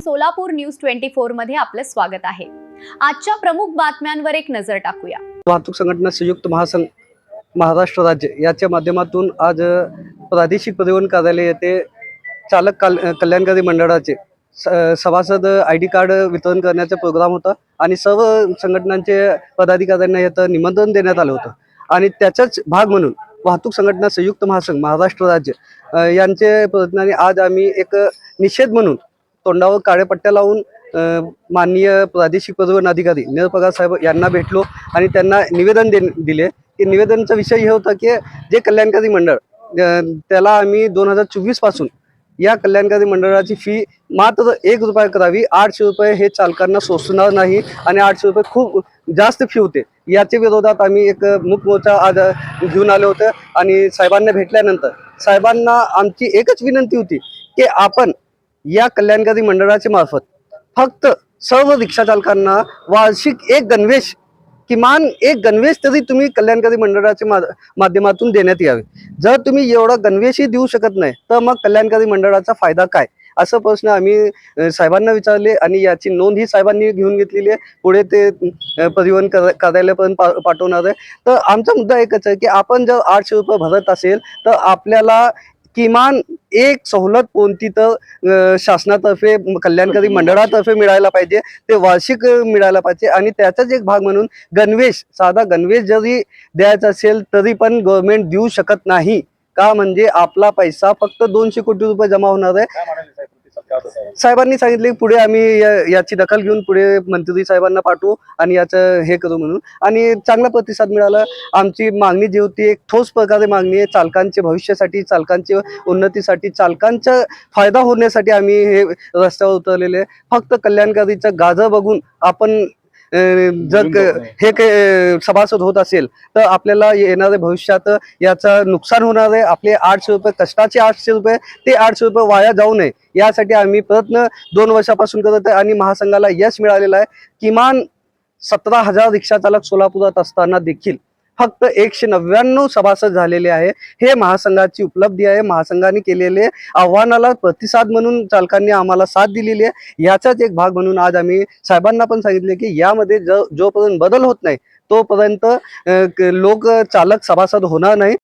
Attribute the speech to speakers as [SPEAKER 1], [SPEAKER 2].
[SPEAKER 1] Solapur news 24 मध्ये आपलं स्वागत आहे। आजच्या प्रमुख बातम्यांवर एक नजर टाकूया।
[SPEAKER 2] वाहतूक संघटना संयुक्त महासंघ महाराष्ट्र राज्य याच्या माध्यमातून आज प्रादेशिक परिवहन कार्यालय येथे चालक कल्याणकारी मंडळाचे सभासद ID कार्ड वितरण करण्याचा प्रोग्राम होता आणि सर्व संघटनांचे पदाधिकाऱ्यांना याचं निमंत्रण देण्यात आलं होतं आणि त्याचाच भाग म्हणून वाहतूक संघटना संयुक्त महासंघ महाराष्ट्र राज्य यांचे प्रयत्नाने आज आम्ही एक निषेध म्हणून तोंडावर काळ्या पट्ट्या लावून माननीय प्रादेशिक परिवहन अधिकारी निरपगार साहेब यांना भेटलो आणि त्यांना निवेदन दिले की निवेदनाचा विषय हे होता की जे कल्याणकारी मंडळ त्याला आम्ही 2024 पासून या कल्याणकारी मंडळाची फी मात्र 1 रुपया करावी। 800 रुपये हे चालकांना सोसणार नाही आणि 800 रुपये खूप जास्त फी होते। याच्या विरोधात आम्ही एक मूक मोर्चा आज घेऊन आलो होतो आणि साहेबांना भेटल्यानंतर साहेबांना आमची एकच विनंती होती की आपण या कल्याणकारी मंडळाच्या मार्फत फक्त सर्व रिक्षा चालकांना वार्षिक एक गणवेश किमान एक गणवेश तरी तुम्ही कल्याणकारी मंडळाच्या माध्यमातून देण्यात यावे। जर तुम्ही एवढा गणवेशही देऊ शकत नाही तर मग कल्याणकारी मंडळाचा फायदा काय, असं प्रश्न आम्ही साहेबांना विचारले आणि याची नोंद ही साहेबांनी घेऊन घेतलेली आहे। पुढे ते परिवहन कार्यालयापर्यंत पाठवणार आहे। तर आमचा मुद्दा एकच आहे की आपण जर 800 रुपये भरत असेल तर आपल्याला किमान एक सवलत कोणती तर शासनातर्फे कल्याणकारी मंडळातर्फे मिळायला पाहिजे, ते वार्षिक मिळायला पाहिजे आणि त्याचाच एक भाग म्हणून गणवेश, साधा गणवेश जरी द्यायचा असेल तरी पण गव्हर्नमेंट देऊ शकत नाही का, म्हणजे आपला पैसा फक्त 200 कोटी रुपये जमा होणार आहे। साहेबांनी सांगितले पुढे आम्ही याची दखल घेऊन पुढे मंत्री साहेबांना पाठवू आणि याचं हे करू म्हणून, आणि चांगला प्रतिसाद मिळाला। आमची मागणी जी होती एक ठोस प्रकारे मागणी आहे, चालकांच्या भविष्यासाठी, चालकांच्या उन्नतीसाठी, चालकांचा फायदा होण्यासाठी आम्ही हे रस्त्यावर उतरलेले। फक्त कल्याणकारीचं गाजर बघून आपण जर हे सभासद होत असेल तर आपल्याला येणाऱ्या भविष्यात याचं नुकसान होणार आहे। आपले 800 रुपये कष्टाचे 800 रुपये ते 800 रुपये वाया जाऊ नये यासाठी आम्ही प्रयत्न 2 वर्षापासून करत आहे आणि महासंघाला यश मिळालेलं आहे। किमान 17,000 रिक्षा चालक सोलापुरात असताना देखील फक्त 199 सभासद झालेले आहे। हे महासंघाची उपलब्धी आहे। महासंघाने केलेले आव्हानाला प्रतिसाद म्हणून चालकांनी आम्हाला साथ दिलेली आहे। याचाच एक भाग म्हणून आज आम्ही साहेबांना पण सांगितले की यामध्ये जोपर्यंत बदल होत नाही तोपर्यंत लोक चालक सभासद होणार नाही।